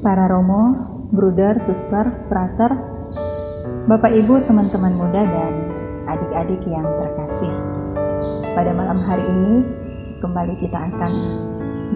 para romo, bruder, suster, frater, Bapak Ibu, teman-teman muda, dan adik-adik yang terkasih. Pada malam hari ini, kembali kita akan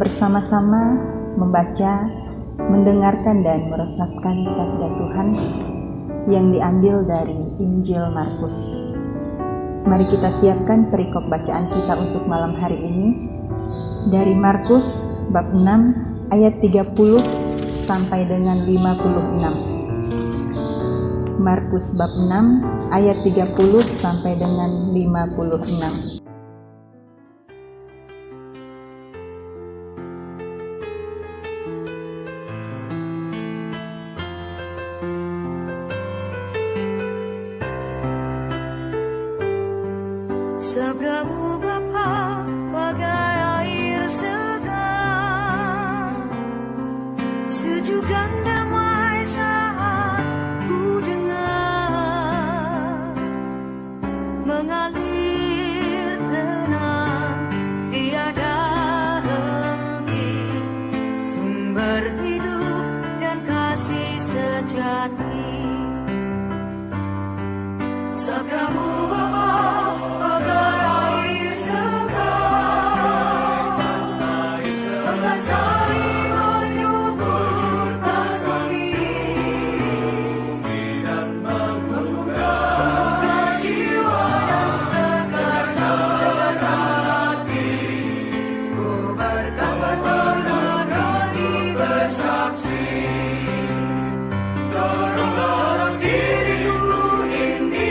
bersama-sama membaca, mendengarkan, dan meresapkan sabda Tuhan yang diambil dari Injil Markus. Mari kita siapkan perikop bacaan kita untuk malam hari ini dari Markus bab 6 ayat 30 sampai dengan 56. Markus bab 6 ayat 30 sampai dengan 56. Sabdamu Bapa bagai air segar, sejuk dan damai saat ku dengar, mengalir tenang tiada henti, sumber hidup dan kasih sejati. Sabdamu Bapa bagai air segar, mengasai menyuburkan kami dan menggugah jiwa dan segenap hati. Ku berkata berani bersaksi, doronglah diriku ini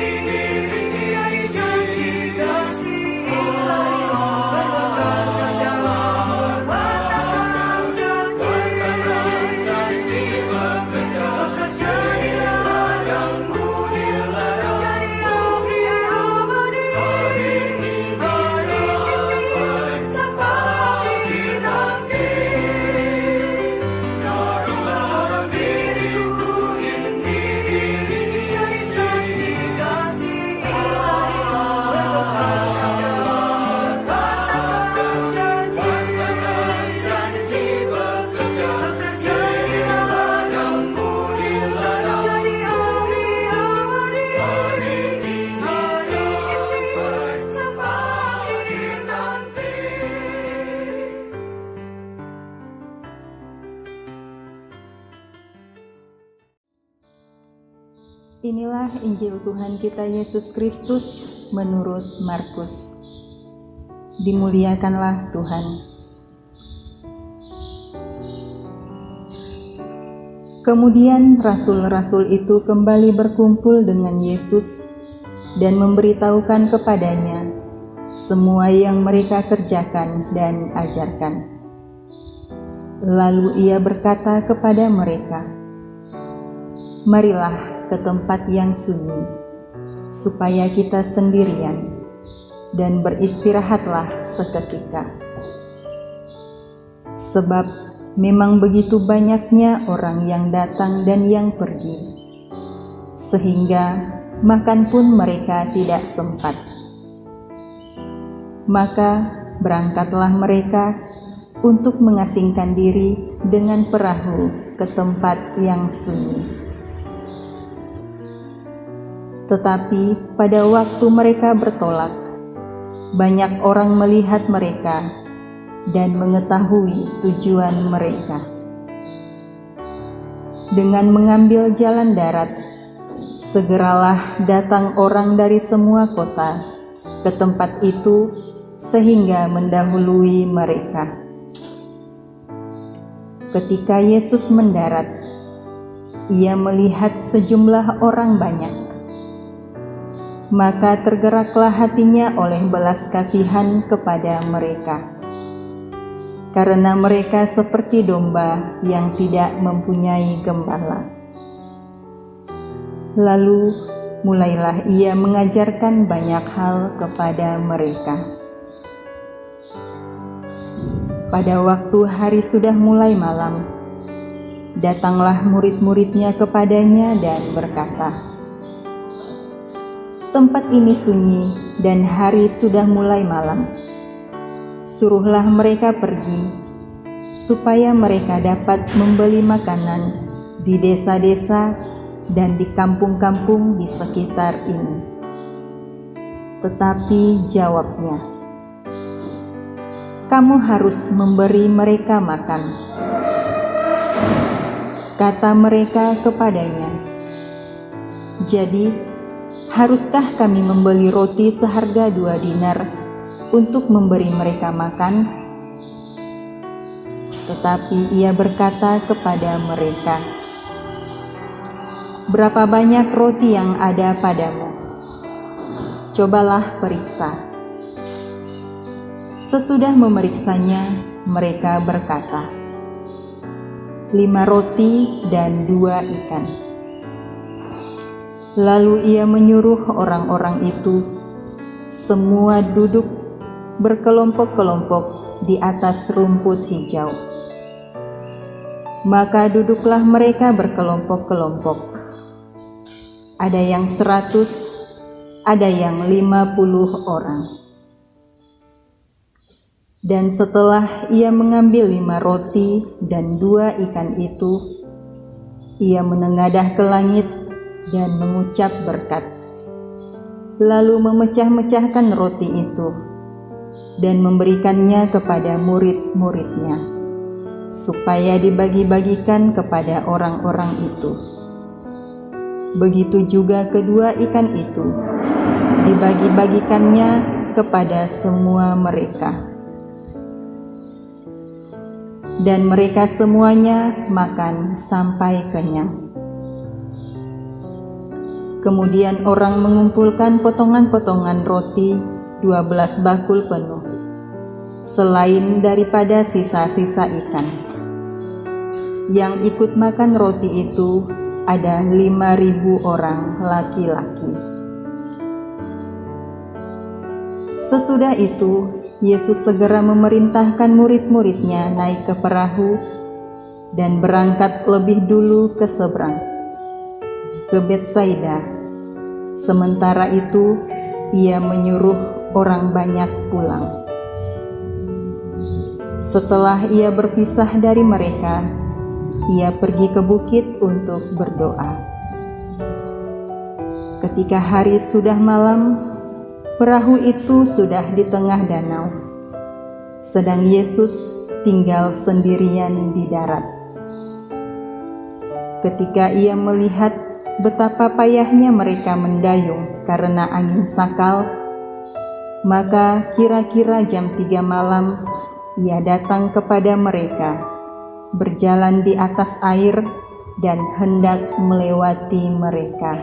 jadi saksi-saksi Ilahi. Berkasih dalam berkatakan janji bekerja di ladang-Mu, di ladang jadi abdi abadi sampai nanti. Doronglah diriku ini jadi saksi-saksi Ilahi. Berkasih dalam berkatakan janji bekerja di ladang-Mu, di ladang jadi abdi abadi sampai nanti. Inilah Injil Tuhan kita Yesus Kristus menurut Markus. Dimuliakanlah Tuhan. Kemudian rasul-rasul itu kembali berkumpul dengan Yesus dan memberitahukan kepadanya semua yang mereka kerjakan dan ajarkan. Lalu ia berkata kepada mereka, "Marilah ke tempat yang sunyi, supaya kita sendirian, dan beristirahatlah seketika. Sebab memang begitu banyaknya orang yang datang dan yang pergi, sehingga makan pun mereka tidak sempat. Maka berangkatlah mereka untuk mengasingkan diri dengan perahu ke tempat yang sunyi. Tetapi pada waktu mereka bertolak, banyak orang melihat mereka dan mengetahui tujuan mereka. Dengan mengambil jalan darat, segeralah datang orang dari semua kota ke tempat itu sehingga mendahului mereka. Ketika Yesus mendarat, ia melihat sejumlah orang banyak. Maka tergeraklah hatinya oleh belas kasihan kepada mereka, karena mereka seperti domba yang tidak mempunyai gembala. Lalu mulailah ia mengajarkan banyak hal kepada mereka. Pada waktu hari sudah mulai malam, datanglah murid-muridnya kepadanya dan berkata, "Tempat ini sunyi dan hari sudah mulai malam. Suruhlah mereka pergi supaya mereka dapat membeli makanan di desa-desa dan di kampung-kampung di sekitar ini. Tetapi jawabnya, "Kamu harus memberi mereka makan." Kata mereka kepadanya, "Jadi, haruskah kami membeli roti seharga 2 dinar untuk memberi mereka makan?" Tetapi ia berkata kepada mereka, "Berapa banyak roti yang ada padamu? Cobalah periksa." Sesudah memeriksanya, mereka berkata, 5 roti dan 2 ikan. Lalu ia menyuruh orang-orang itu semua duduk berkelompok-kelompok di atas rumput hijau. Maka duduklah mereka berkelompok-kelompok. Ada yang 100, ada yang 50 orang. Dan setelah ia mengambil 5 roti dan 2 ikan itu, ia menengadah ke langit dan mengucap berkat. Lalu memecah-mecahkan roti itu dan memberikannya kepada murid-muridnya, supaya dibagi-bagikan kepada orang-orang itu. Begitu juga kedua ikan itu dibagi-bagikannya kepada semua mereka. Dan mereka semuanya makan sampai kenyang. Kemudian orang mengumpulkan potongan-potongan roti 12 bakul penuh, selain daripada sisa-sisa ikan. Yang ikut makan roti itu ada 5.000 orang laki-laki. Sesudah itu, Yesus segera memerintahkan murid-muridnya naik ke perahu dan berangkat lebih dulu ke seberang, ke Betsaida. Sementara itu, ia menyuruh orang banyak pulang. Setelah ia berpisah dari mereka, ia pergi ke bukit untuk berdoa. Ketika hari sudah malam, perahu itu sudah di tengah danau, sedang Yesus tinggal sendirian di darat. Ketika ia melihat betapa payahnya mereka mendayung karena angin sakal, maka kira-kira jam 3 malam ia datang kepada mereka, berjalan di atas air dan hendak melewati mereka.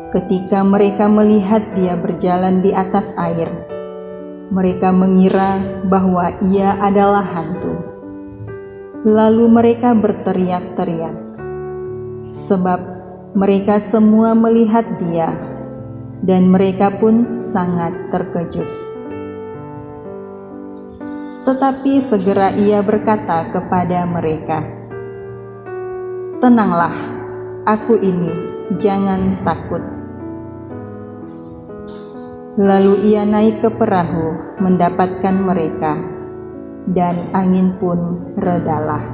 Ketika mereka melihat dia berjalan di atas air, mereka mengira bahwa ia adalah hantu. Lalu mereka berteriak-teriak, sebab mereka semua melihat dia, dan mereka pun sangat terkejut. Tetapi segera ia berkata kepada mereka, "Tenanglah, aku ini, jangan takut." Lalu ia naik ke perahu mendapatkan mereka, dan angin pun redalah.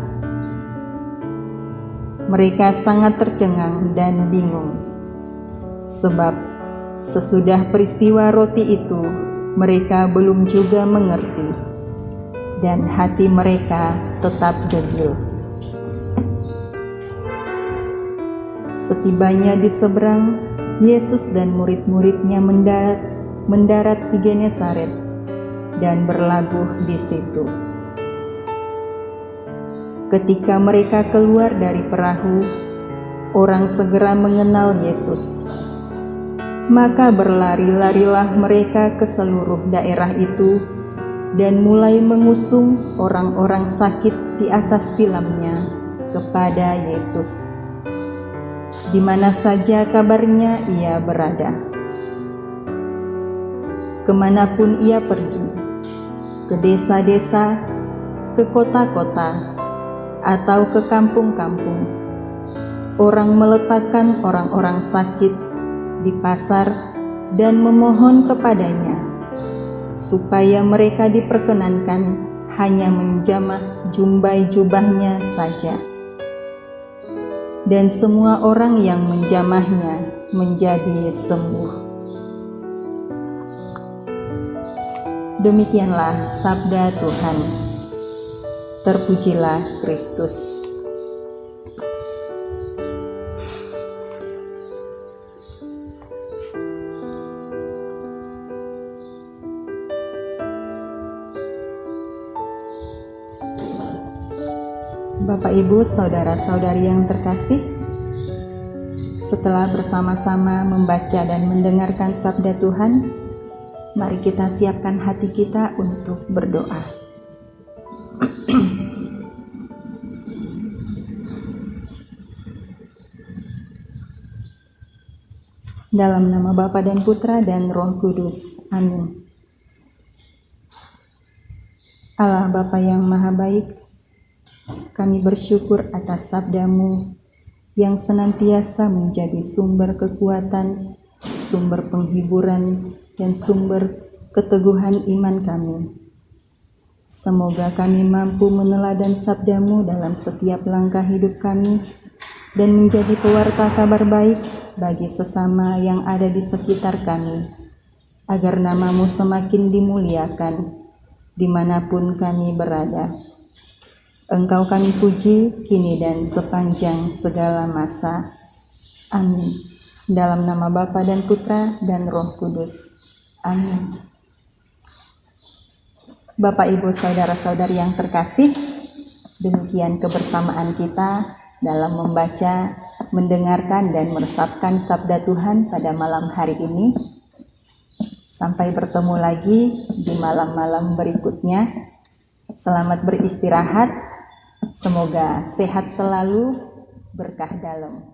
Mereka sangat tercengang dan bingung, sebab sesudah peristiwa roti itu mereka belum juga mengerti, dan hati mereka tetap degil. Setibanya di seberang, Yesus dan murid-muridnya mendarat di Genesaret dan berlabuh di situ. Ketika mereka keluar dari perahu, orang segera mengenal Yesus. Maka berlari-larilah mereka ke seluruh daerah itu dan mulai mengusung orang-orang sakit di atas tilamnya kepada Yesus. Di mana saja kabarnya ia berada. Kemanapun ia pergi, ke desa-desa, ke kota-kota, atau ke kampung-kampung, orang meletakkan orang-orang sakit di pasar dan memohon kepadanya, supaya mereka diperkenankan hanya menjamah jumbai jubahnya saja. Dan semua orang yang menjamahnya menjadi sembuh. Demikianlah sabda Tuhan. Terpujilah Kristus. Bapak, Ibu, saudara-saudari yang terkasih, setelah bersama-sama membaca dan mendengarkan sabda Tuhan, mari kita siapkan hati kita untuk berdoa. Dalam nama Bapa dan Putra dan Roh Kudus. Amin. Allah Bapa yang Maha Baik, kami bersyukur atas sabda-Mu yang senantiasa menjadi sumber kekuatan, sumber penghiburan, dan sumber keteguhan iman kami. Semoga kami mampu meneladan sabda-Mu dalam setiap langkah hidup kami dan menjadi pewarta kabar baik bagi sesama yang ada di sekitar kami, agar nama-Mu semakin dimuliakan dimanapun kami berada. Engkau kami puji kini dan sepanjang segala masa. Amin. Dalam nama Bapa dan Putra dan Roh Kudus. Amin. Bapak, Ibu, saudara-saudari yang terkasih, demikian kebersamaan kita dalam membaca, mendengarkan, dan meresapkan sabda Tuhan pada malam hari ini. Sampai bertemu lagi di malam-malam berikutnya. Selamat beristirahat. Semoga sehat selalu, berkah dalam.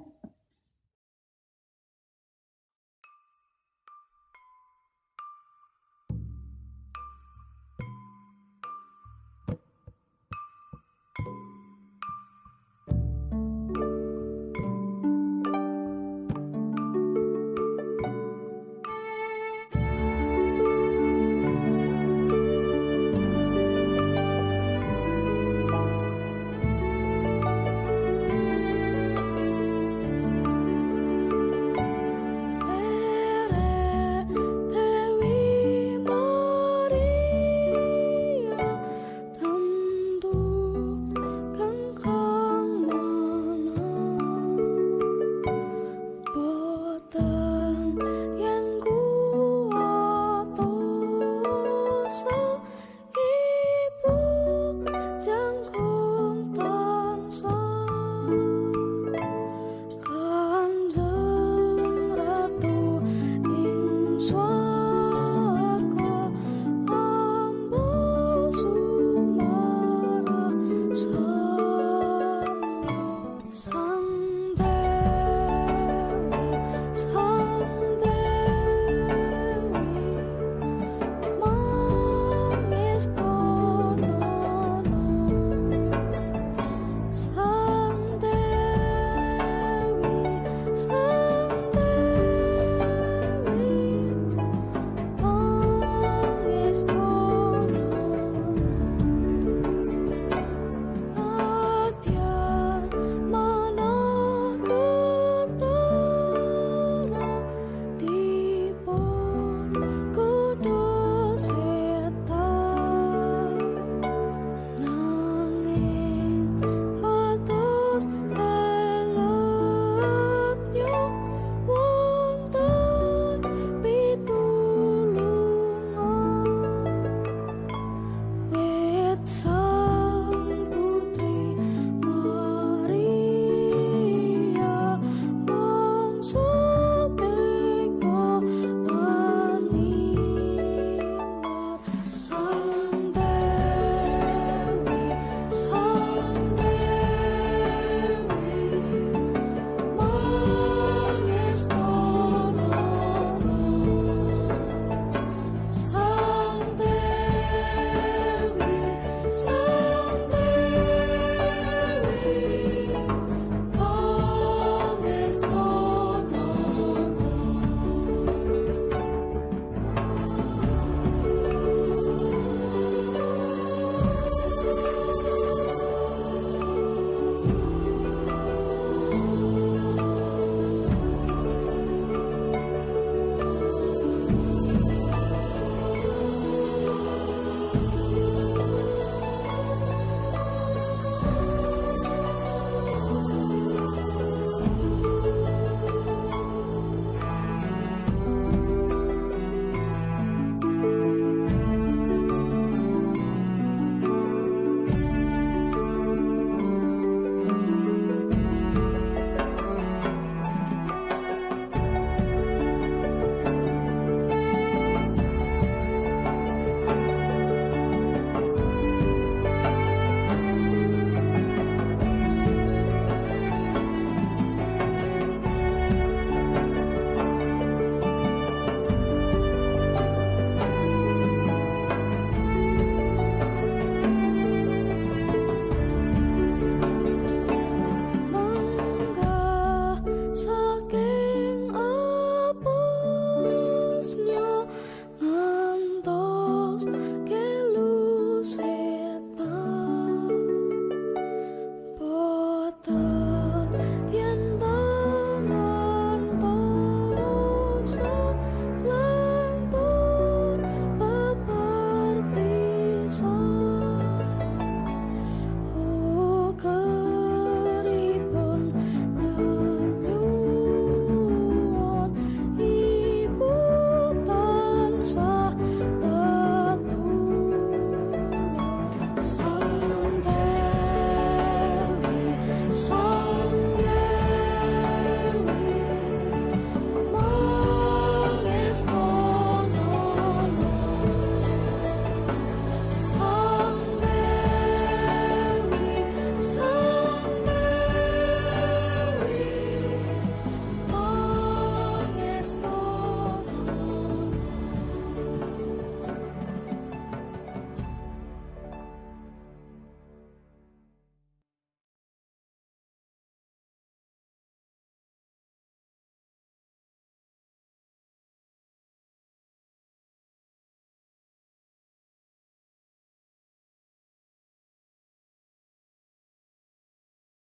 So